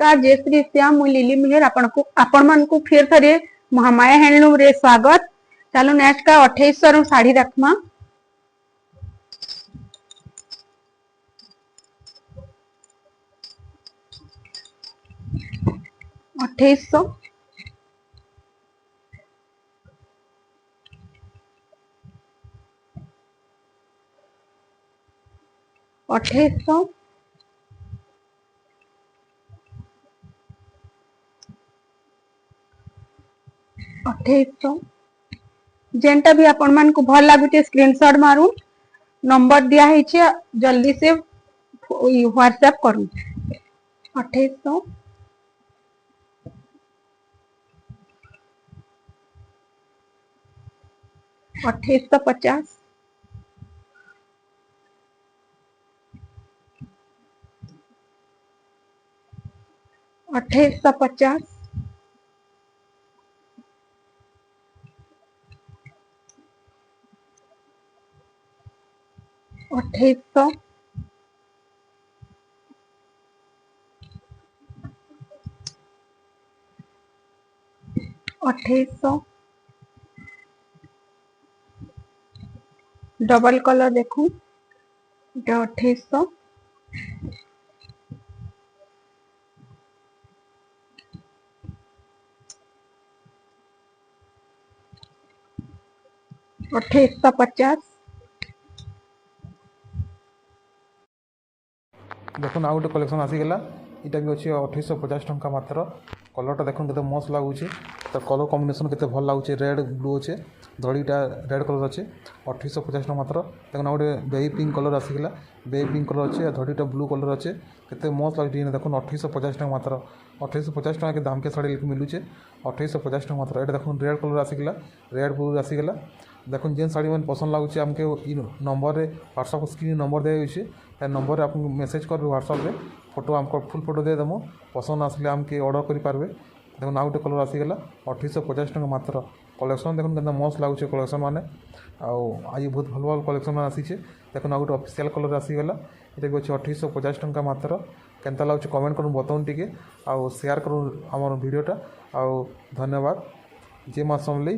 नमस्कार जय श्री श्याम मु लिली मिहिर आपण मानकु फिर थरे महामाया हैंडलूम रे स्वागत। चलो नेक्स्ट का 2800 रु साड़ी रखमा 2800 2800 2800 जेनटा भी आपण मान को भल लागुचे स्क्रीनशॉट मारू नंबर दिया है जल्दी से व्हाट्सएप करूँ 2800 2850 2850 2800 2800 डबल कलर देखू 2800 2850 देखो ना गोटे कलेक्शन आसीगला यहाँ भी अच्छे 2850 टंका मात्र कलरटा देखो के मस्त लगुच तो कलर कॉम्बिनेशन के भल लगुच रेड ब्लू अच्छे धड़ीटा रेड कलर अच्छे 2850 टंका मात्र देखो ना गोटे बेबी पिंक कलर आसीगला बेबी पिंक कलर अच्छे धड़ीटा ब्लू कलर अच्छे केते मस्त लगे देखो 2850 टंका मात्र 2850 टंका के दाम के साड़ी मिलूचे 2850 टंका मात्र ये देखो रेड कलर आसीगला रेड ब्लू आसीगला देखो जेन साड़ी मैंने पसंद लगुच आमके नंबर व्हाट्सअप स्क्रीन नंबर दिया नंबर आप मेसेज कर व्हाट्सअप रे फोटो आमको फुल फोटो दे देमु पसंद आसले आमके ऑर्डर करि पारबे देखो ना गोटे कलर आसीगला 2850 टंका मात्र कलेक्शन देखो केतना मस्त लागुचे कलेक्शन माने आज बहुत भल भल कलेक्शन आसीचे देखो ना गोटे ऑफिशियल कलर आसीगला ये भी अच्छे 2850 टंका मात्र केनता लागुचे कमेंट करूँ बताऊँ टिके शेयर करूँ आम वीडियोटा धन्यवाद जय माँ समलेई।